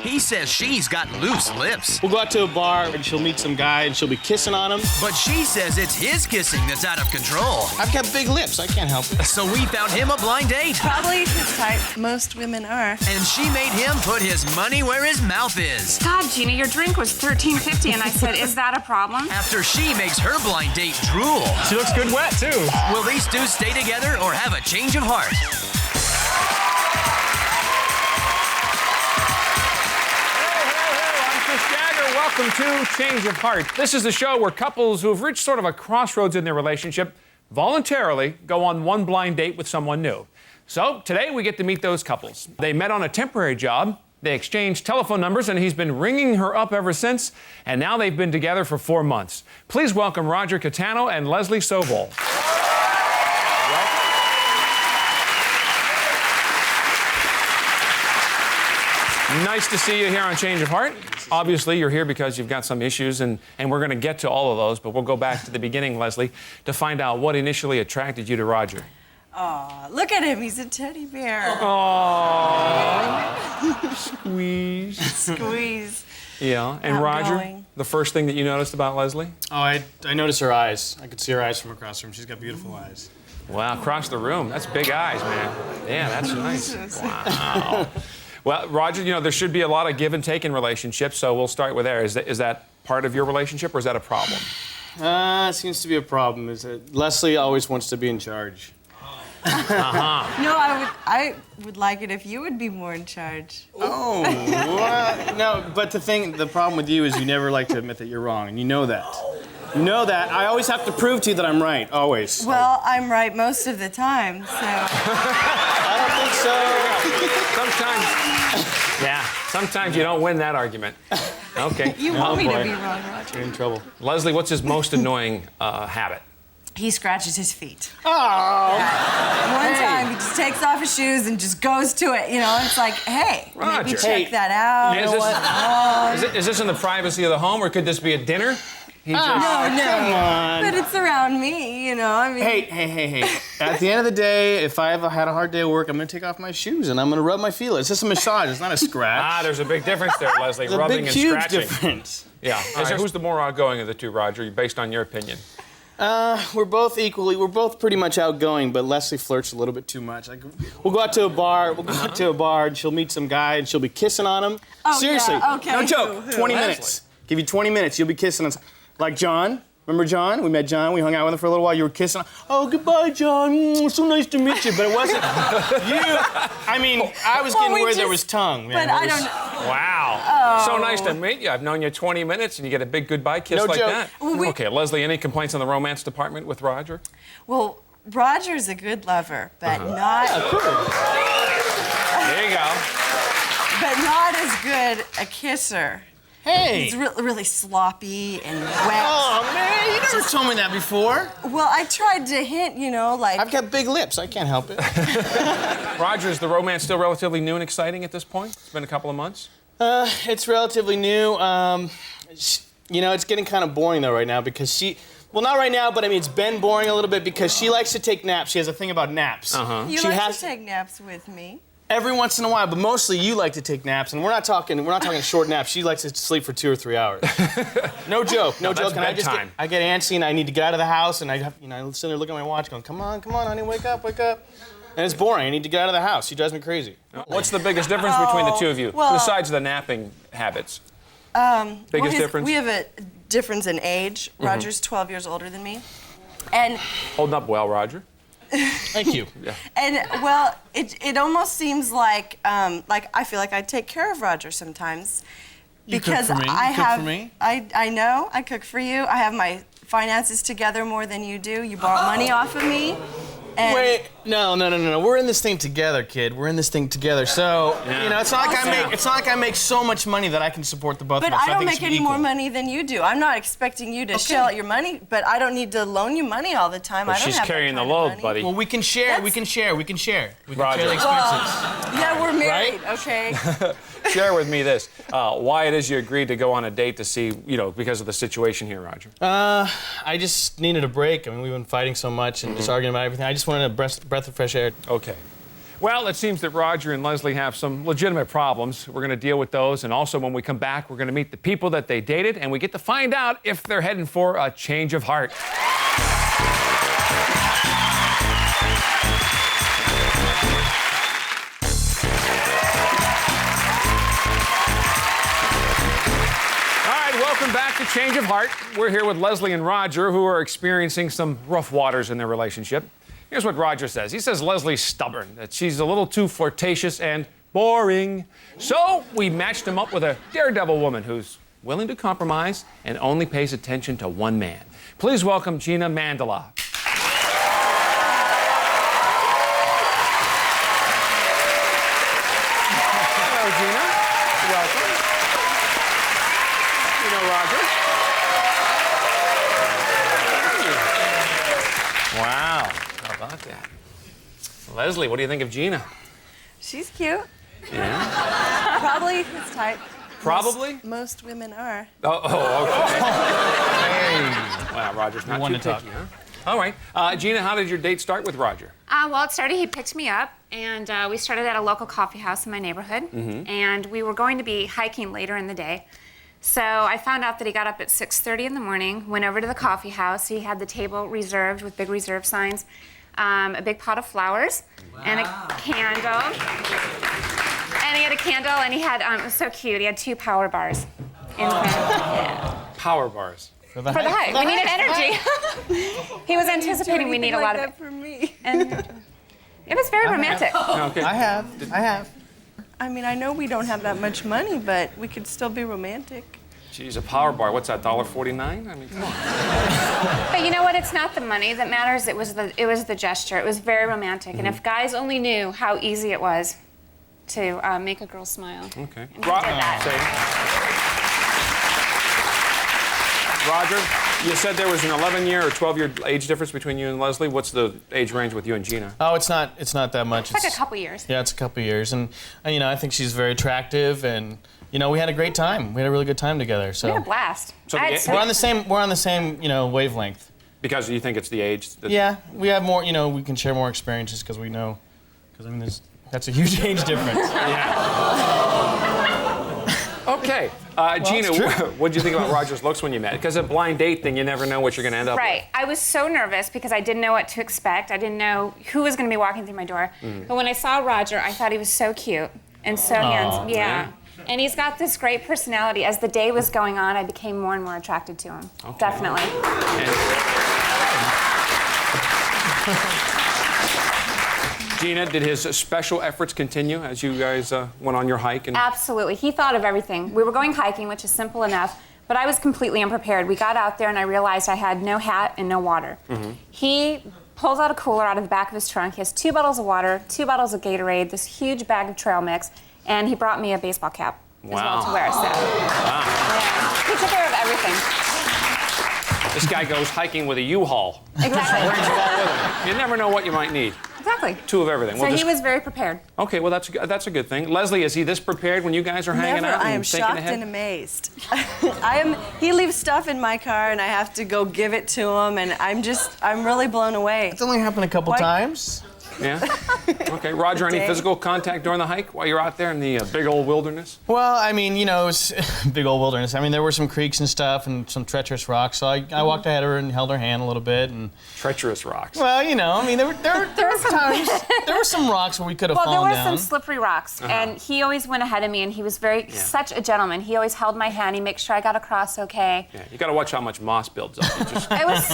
He says she's got loose lips. We'll go out to a bar and she'll meet some guy and she'll be kissing on him. But she says it's his kissing that's out of control. I've got big lips, I can't help it. So we found him a blind date. Probably his type. Most women are. And she made him put his money where his mouth is. God, Gina, your drink was $13.50, and I said, is that a problem? After she makes her blind date drool. She looks good wet, too. Will these two stay together or have a change of heart? Welcome to Change of Heart. This is the show where couples who have reached sort of a crossroads in their relationship voluntarily go on one blind date with someone new. So today we get to meet those couples. They met on a temporary job, they exchanged telephone numbers, and he's been ringing her up ever since, and now they've been together for 4 months. Please welcome Roger Catano and Leslie Sobol. Nice to see you here on Change of Heart. Obviously, you're here because you've got some issues, and we're going to get to all of those, but we'll go back to the beginning, Leslie, to find out what initially attracted you to Roger. Aw, look at him. He's a teddy bear. Aww. Squeeze. Squeeze. Yeah, and Roger, the first thing that you noticed about Leslie? Oh, I noticed her eyes. I could see her eyes from across the room. She's got beautiful eyes. Wow, across the room. That's big eyes, man. Yeah, that's nice. Wow. Well, Roger, you know, there should be a lot of give and take in relationships, so we'll start with there. Is that part of your relationship, or is that a problem? It seems to be a problem. Is that Leslie always wants to be in charge. Uh-huh. No, I would like it if you would be more in charge. Oh, what? No, but the problem with you is you never like to admit that you're wrong, and you know that. You know that. I always have to prove to you that I'm right, always. Well, I'm right most of the time, so. I don't think so. Sometimes you don't win that argument. Okay. You want me to be wrong, Roger. You're in trouble. Leslie, what's his most annoying habit? He scratches his feet. Oh. One time, he just takes off his shoes and just goes to it. You know, it's like, hey, Roger. maybe check that out. Is this in the privacy of the home, or could this be a dinner? No, come on. But it's around me, you know, I mean. Hey. At the end of the day, if I ever had a hard day at work, I'm gonna take off my shoes and I'm gonna rub my feet. It's just a massage, it's not a scratch. There's a big difference there, Leslie. There's Rubbing a big, and huge scratching. difference. Yeah. Who's the more outgoing of the two, Roger, based on your opinion? We're both pretty much outgoing, but Leslie flirts a little bit too much. Like, we'll go out to a bar, and she'll meet some guy and she'll be kissing on him. Oh, Seriously, yeah, okay. no joke, Who? 20 minutes. Give you 20 minutes, you'll be kissing on like John. Remember John? We met John. We hung out with him for a little while. You were kissing. Oh, goodbye, John. So nice to meet you. But it wasn't you. I mean, I was getting where there was tongue. Man. But I don't know. Wow. Oh. So nice to meet you. I've known you 20 minutes, and you get a big goodbye kiss No like joke. that. Well, Okay, Leslie, any complaints on the romance department with Roger? Well, Roger's a good lover, but not. There you go. But not as good a kisser. Hey. He's really sloppy and wet. Oh, man, you never told me that before. Well, I tried to hint, you know, like. I've got big lips. I can't help it. Roger, is the romance still relatively new and exciting at this point? It's been a couple of months. It's relatively new. You know, it's getting kind of boring, though, right now, because well, not right now, but I mean, it's been boring a little bit because she likes to take naps. She has a thing about naps. You like to take naps with me. Every once in a while, but mostly you like to take naps, and we're not talking short naps. She likes to sleep for 2 or 3 hours. No joke, no joke. And I get antsy, and I need to get out of the house, and I sit there looking at my watch, going, come on, honey, wake up. And it's boring. I need to get out of the house. She drives me crazy. What's the biggest difference between the two of you, well, besides the napping habits? Biggest difference? We have a difference in age. Roger's 12 years older than me, and Holding up well, Roger. Thank you. Yeah. And well, it almost seems like I feel like I take care of Roger sometimes because cook for me. I You cook have. for me? I know I cook for you. I have my finances together more than you do. You borrow money off of me. And Wait, no. We're in this thing together, kid. We're in this thing together. So, you know, it's not like I make so much money that I can support the both But of us. I don't think it make should be any more equal. money than you do. I'm not expecting you to shell out your money, but I don't need to loan you money all the time. Well, I don't she's have that carrying the kind of load, money. buddy. Well, we can share. That's- We can share. We can share Roger. the expenses. Yeah, we're married, okay? Share with me this, why it is you agreed to go on a date to see, you know, because of the situation here, Roger. I just needed a break. I mean, we've been fighting so much and just arguing about everything. I just wanted a breath of fresh air. Okay. Well, it seems that Roger and Leslie have some legitimate problems. We're going to deal with those. And also, when we come back, we're going to meet the people that they dated, and we get to find out if they're heading for a change of heart. Welcome back to Change of Heart. We're here with Leslie and Roger, who are experiencing some rough waters in their relationship. Here's what Roger says. He says Leslie's stubborn, that she's a little too flirtatious and boring. So we matched him up with a daredevil woman who's willing to compromise and only pays attention to one man. Please welcome Gina Mandela. Hello, Gina. Welcome. Roger. Wow, how about that? Leslie, what do you think of Gina? She's cute. Yeah? Probably his type. Probably? Most women are. Oh, okay. Hey. Wow, Roger's not too picky, huh? All right. Gina, how did your date start with Roger? Well, it started, he picked me up, and we started at a local coffee house in my neighborhood, and we were going to be hiking later in the day. So I found out that he got up at 6:30 in the morning, went over to the coffee house. He had the table reserved with big reserve signs, a big pot of flowers, and a candle. And he had a candle, and he had, it was so cute, he had 2 power bars in the yeah. Power bars. For the hike. We needed energy. He was anticipating we need a lot of it. For me. And it was very romantic. Okay. I have. I mean, I know we don't have that much money, but we could still be romantic. Geez, a power bar, what's that, $1.49? I mean, come on. But you know what? It's not the money that matters. It was the gesture. It was very romantic. And if guys only knew how easy it was to make a girl smile. Okay. And he did that. Roger, you said there was an 11-year or 12-year age difference between you and Leslie. What's the age range with you and Gina? Oh, it's not that much. It's like a couple years. Yeah, it's a couple years, and I think she's very attractive, and we had a great time. We had a really good time together. So we had a blast. So we're on the same wavelength. Because you think it's the age? Yeah, we have more. We can share more experiences because we know. Because that's a huge age difference. Yeah. Okay, Gina, what did you think about Roger's looks when you met? Because a blind date thing, you never know what you're going to end up with. Right. I was so nervous because I didn't know what to expect. I didn't know who was going to be walking through my door. But when I saw Roger, I thought he was so cute and so handsome. Yeah. And he's got this great personality. As the day was going on, I became more and more attracted to him. Okay. Definitely. Gina, did his special efforts continue as you guys went on your hike? Absolutely. He thought of everything. We were going hiking, which is simple enough, but I was completely unprepared. We got out there, and I realized I had no hat and no water. He pulls out a cooler out of the back of his trunk. He has 2 bottles of water, 2 bottles of Gatorade, this huge bag of trail mix, and he brought me a baseball cap as well to wear. So, yeah, he took care of everything. This guy goes hiking with a U-Haul. Exactly. You never know what you might need. Exactly. 2 of everything. So he was very prepared. Okay, well, that's a good thing. Leslie, is he this prepared when you guys are hanging out? I am shocked and amazed. He leaves stuff in my car, and I have to go give it to him, and I'm really blown away. It's only happened a couple times. Yeah? Okay. Roger, any physical contact during the hike while you're out there in the big old wilderness? Well, I mean, it's big old wilderness. I mean, there were some creeks and stuff and some treacherous rocks, so I walked ahead of her and held her hand a little bit. And treacherous rocks? Well, I mean, there were times, there were some rocks where we could have fallen down. Well, there were some slippery rocks, and he always went ahead of me, and he was such a gentleman. He always held my hand. He made sure I got across okay. Yeah, you got to watch how much moss builds up. It was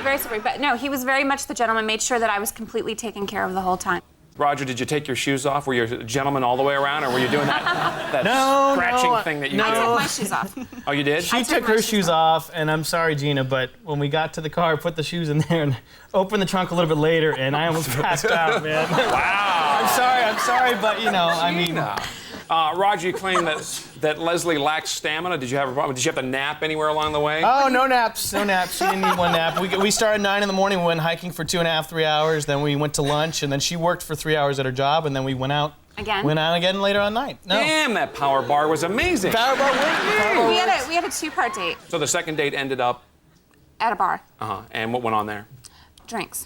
very slippery, but no, he was very much the gentleman, made sure that I was completely taken care of the whole time. Roger, did you take your shoes off? Were you a gentleman all the way around, or were you doing that scratching thing that you do? I took my shoes off. Oh, you did? She took her shoes off, and I'm sorry, Gina, but when we got to the car, I put the shoes in there and opened the trunk a little bit later, and I almost passed out, man. Wow. I'm sorry, but I mean... Roger, you claim that Leslie lacks stamina. Did you have a problem? Did you have to nap anywhere along the way? Oh, no naps. She didn't need one nap. We started at 9 in the morning. We went hiking for 2.5, 3 hours. Then we went to lunch, and then she worked for 3 hours at her job, and then we went out again. Went out again later on night. No. Damn, that power bar was amazing. Power bar worked. We had a 2-part date. So the second date ended up at a bar. And what went on there? Drinks.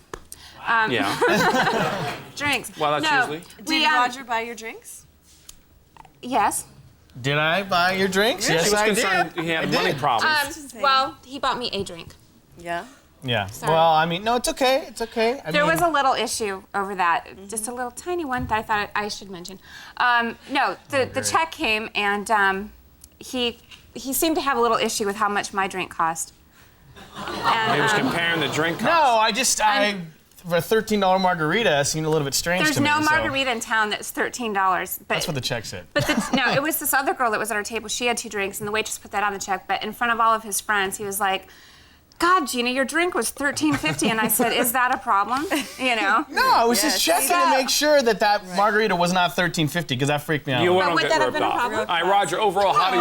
Yeah. Drinks. Well, that's usually. Did Roger buy your drinks? Yes. Did I buy your drinks? She Yes, was I concerned did. he had money problems. Well, he bought me a drink. Yeah. Yeah. Sorry. Well, I mean, no, it's okay. It's okay. There was a little issue over that, just a little tiny one that I thought I should mention. No, the check came and he seemed to have a little issue with how much my drink cost. And, He was comparing the drink cost. No, for a $13 margarita seemed a little bit strange there's to me. no so- margarita in town that's $13. But That's what the check said. But no, it was this other girl that was at our table. She had 2 drinks, and the waitress put that on the check. But in front of all of his friends, he was like, "God, Gina, your drink was $13.50." And I said, "Is that a problem?" You know? No, I was just checking to make sure that margarita was not $13.50 because that freaked me out. You But wouldn't would get that have ripped been a off. problem? All right, Roger, overall, how do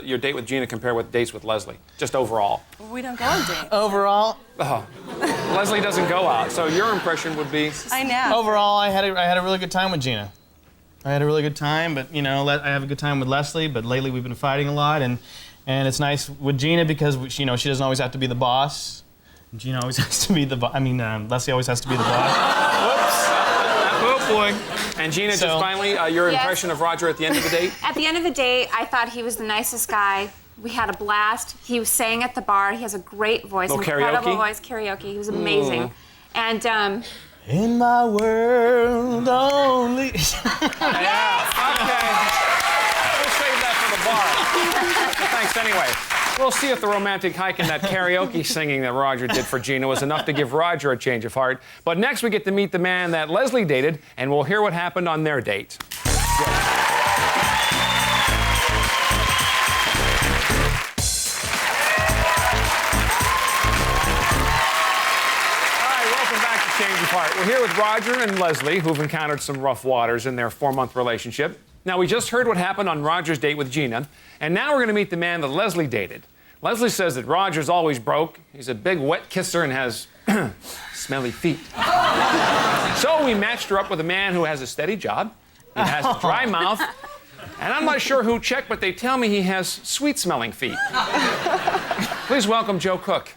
your date with Gina compare with dates with Leslie? Just overall. We don't go on dates. Overall, Leslie doesn't go out, so your impression would be? I know. overall, I had a really good time with Gina. I had a really good time, but I have a good time with Leslie. But lately, we've been fighting a lot, and it's nice with Gina because she doesn't always have to be the boss. Gina always has to be the boss. Leslie always has to be the boss. Whoops. Oh boy. And Gina, So- just finally, your Yes. impression of Roger at the end of the date? At the end of the day, I thought he was the nicest guy. We had a blast. He sang at the bar. He has a great voice, Oh, incredible karaoke? voice, karaoke. He was amazing. And In my world only. Yeah. Okay. We'll save that for the bar. Thanks anyway. We'll see if the romantic hike and that karaoke singing that Roger did for Gina was enough to give Roger a change of heart. But next we get to meet the man that Leslie dated, and we'll hear what happened on their date. Change of heart. We're here with Roger and Leslie, who've encountered some rough waters in their 4-month relationship. Now, we just heard what happened on Roger's date with Gina, and now we're going to meet the man that Leslie dated. Leslie says that Roger's always broke. He's a big wet kisser and has smelly feet. So we matched her up with a man who has a steady job, he has a dry mouth, and I'm not sure who checked, but they tell me he has sweet-smelling feet. Please welcome Joe Cook.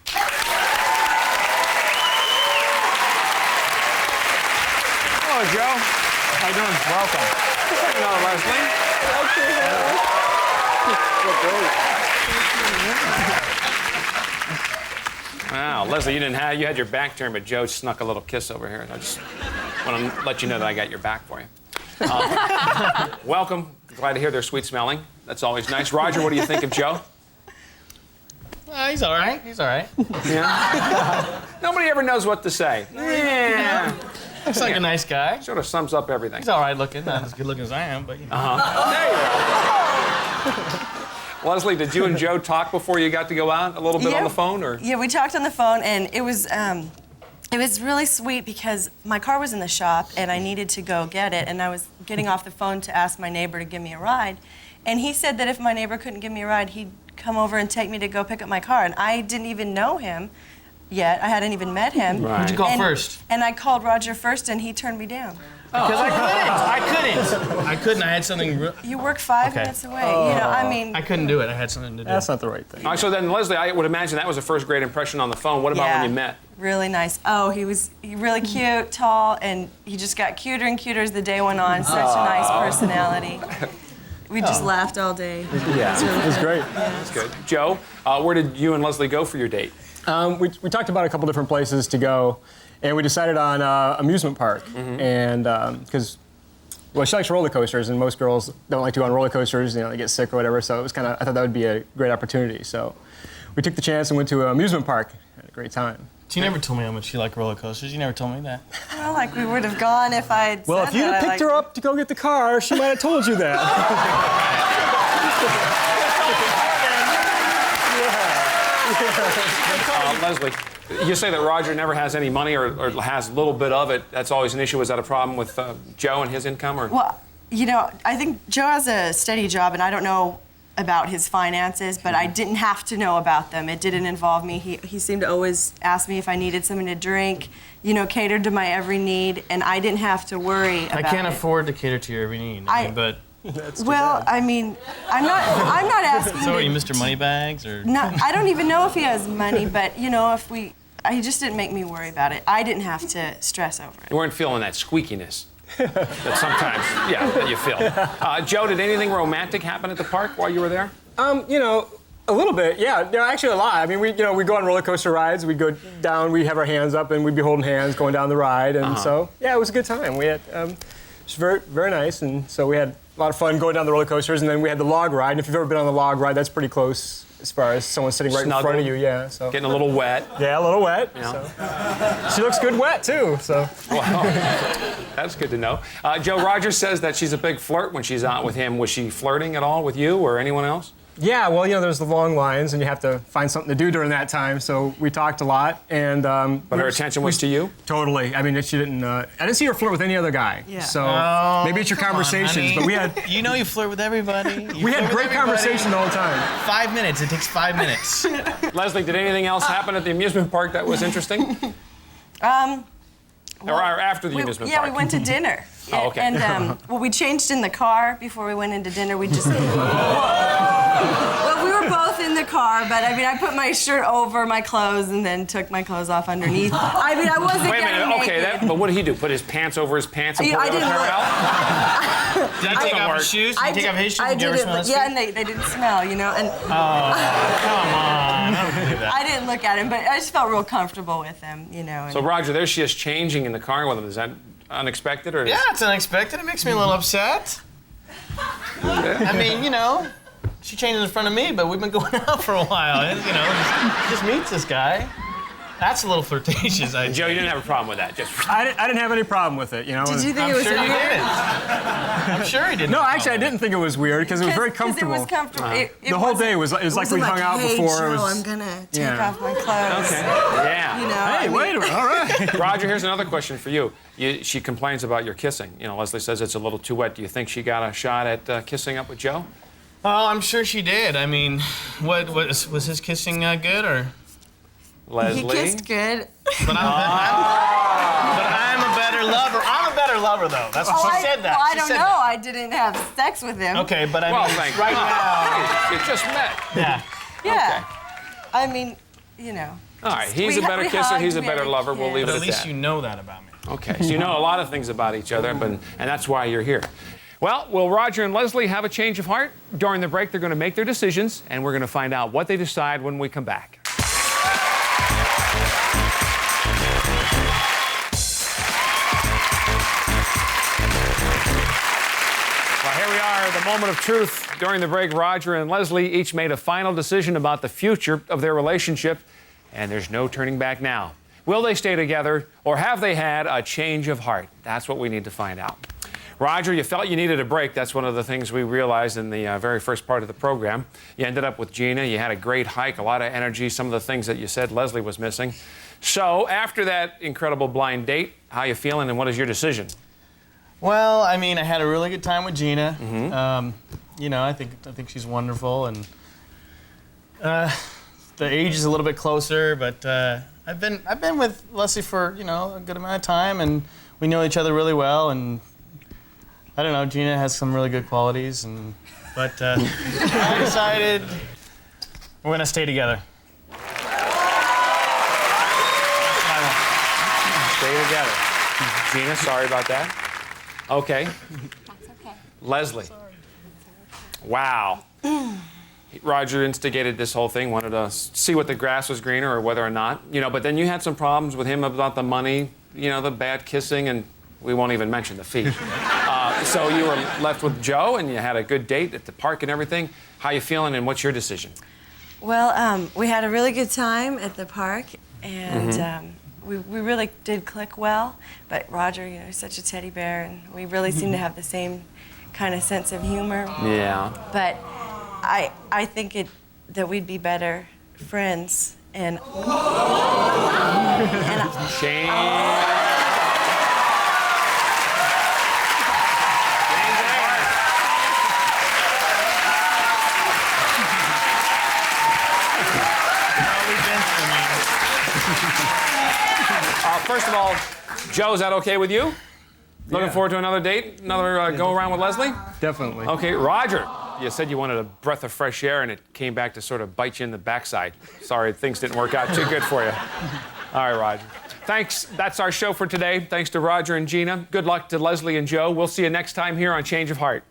Hello, Joe. How you doing? Welcome. Hello, Leslie. Wow, Leslie, you had your back turned, but Joe snuck a little kiss over here. I just want to let you know that I got your back for you. Welcome. Glad to hear they're sweet smelling. That's always nice. Roger, what do you think of Joe? He's all right. He's all right. Yeah. Nobody ever knows what to say. Yeah. Looks like a nice guy. Sort of sums up everything. He's all right looking. Not as good looking as I am, but you know. There you go. Leslie, did you and Joe talk before you got to go out a little bit on the phone, or? Yeah, we talked on the phone, and it was really sweet because my car was in the shop, and I needed to go get it, and I was getting off the phone to ask my neighbor to give me a ride, and he said that if my neighbor couldn't give me a ride, he'd come over and take me to go pick up my car, and I didn't even know him yet. I hadn't even met him. Right. Who'd you call first? And I called Roger first, and he turned me down. Because I couldn't. I had something. You work 5 minutes away. I couldn't do it. I had something to do. That's not the right thing. All right, so then, Leslie, I would imagine that was a first great impression on the phone. What about when you met? Really nice. Oh, he was really cute, tall, and he just got cuter and cuter as the day went on. Such a nice personality. We just laughed all day. Yeah, it was great. That's good. Joe, where did you and Leslie go for your date? We talked about a couple different places to go, and we decided on amusement park. And because, she likes roller coasters, and most girls don't like to go on roller coasters. They get sick or whatever. So it was I thought that would be a great opportunity. So we took the chance and went to an amusement park. Had a great time. You never told me how much you like roller coasters. You never told me that. Well, like we would have gone if I'd Well, said if you'd that have I picked her up to go get the car, she might have told you that. Leslie, you say that Roger never has any money or has a little bit of it. That's always an issue. Was that a problem with Joe and his income? Or? Well, I think Joe has a steady job, and I don't know about his finances, but I didn't have to know about them. It didn't involve me. He seemed to always ask me if I needed something to drink, catered to my every need, and I didn't have to worry about it. I can't afford to cater to your every need. But I'm not asking. So are you Mr. Moneybags or? I don't even know if he has money, but if we he just didn't make me worry about it. I didn't have to stress over it. You weren't feeling that squeakiness that sometimes, that you feel. Joe, did anything romantic happen at the park while you were there? You know, a little bit, yeah. No, actually a lot. I mean, we go on roller coaster rides. We'd go down, we'd have our hands up, and we'd be holding hands going down the ride. And so, yeah, it was a good time. We had, it was very, very nice. And so we had a lot of fun going down the roller coasters. And then we had the log ride. And if you've ever been on the log ride, that's pretty close as far as someone sitting right in front of you. Yeah. So getting a little wet. Yeah, a little wet. Yeah. So. She looks good wet too. So. Wow. That's good to know. Joe, Rogers says that she's a big flirt when she's out with him. Was she flirting at all with you or anyone else? Yeah, well, there's the long lines, and you have to find something to do during that time. So we talked a lot, and but her attention was to you. Totally. I mean, she didn't. I didn't see her flirt with any other guy. Yeah. So maybe it's your conversations, but we had. You flirt with everybody. We had great conversation the whole time. 5 minutes. It takes 5 minutes. Leslie, did anything else happen at the amusement park that was interesting? Or after the amusement park? Yeah, we went to dinner. Oh, okay. And well, we changed in the car before we went into dinner. We just. Well, we were both in the car, but I mean, I put my shirt over my clothes and then took my clothes off underneath. I mean, I wasn't Wait a getting minute. Okay, naked. but what did he do? Put his pants over his pants and pull I the other didn't pair look. out? Did you take off his shoes? Did you take off his shoes? I Did you ever didn't smell look. his Yeah, feet? and they didn't smell, And Come on. I don't do that. I didn't look at him, but I just felt real comfortable with him, And So, Roger, there she is changing in the car with him. Is that unexpected? Or Yeah, it's unexpected. It makes me a little upset. I mean, she changes in front of me, but we've been going out for a while. Just meets this guy. That's a little flirtatious. Joe, you didn't have a problem with that. I didn't have any problem with it. Did you think I'm it was sure you weird? didn't. I'm sure he didn't. No, actually, I didn't think it was weird because it was very comfortable. Because it was comfortable. The whole day was like we hung out hey, before. Joe, It was. I'm gonna take Yeah. off my clothes. Okay. Yeah. Hey, wait a minute. All right. Roger, here's another question for you. She complains about your kissing. Leslie says it's a little too wet. Do you think she got a shot at kissing up with Joe? Oh, I'm sure she did. I mean, what was his kissing good or? Leslie? He kissed good. But I'm a better lover. I'm a better lover, though. That's what she said. That. Well, I She don't said know. that. I didn't have sex with him. Okay, but I Well, mean, thank right God. now. You just met. Yeah. Yeah. I mean, All right, he's a we better kisser, hugged, he's a we better had a lover. We'll kiss. leave But it at at least that. you know that about me. Okay, so you know a lot of things about each other, and that's why you're here. Well, will Roger and Leslie have a change of heart? During the break, they're going to make their decisions, and we're going to find out what they decide when we come back. Well, here we are, the moment of truth. During the break, Roger and Leslie each made a final decision about the future of their relationship, and there's no turning back now. Will they stay together, or have they had a change of heart? That's what we need to find out. Roger, you felt you needed a break. That's one of the things we realized in the very first part of the program. You ended up with Gina. You had a great hike, a lot of energy, some of the things that you said Leslie was missing. So after that incredible blind date, how you feeling and what is your decision? Well, I mean, I had a really good time with Gina. I think she's wonderful, and the age is a little bit closer. But I've been with Leslie for a good amount of time, and we know each other really well. And I don't know, Gina has some really good qualities, but I decided we're gonna stay together. Stay together. Gina, sorry about that. Okay. That's okay. Leslie. Wow. Roger instigated this whole thing, wanted to see what the grass was greener or whether or not, but then you had some problems with him about the money, the bad kissing, and we won't even mention the fee. So you were left with Joe, and you had a good date at the park and everything. How you feeling, and what's your decision? Well, we had a really good time at the park, and we really did click well. But Roger, is such a teddy bear, and we really seem to have the same kind of sense of humor. Yeah. But I think that we'd be better friends, and Shane. First of all, Joe, is that okay with you? Looking forward to another date? Another go around with Leslie? Definitely. Okay, Roger, you said you wanted a breath of fresh air and it came back to sort of bite you in the backside. Sorry, things didn't work out too good for you. All right, Roger. Thanks. That's our show for today. Thanks to Roger and Gina. Good luck to Leslie and Joe. We'll see you next time here on Change of Heart.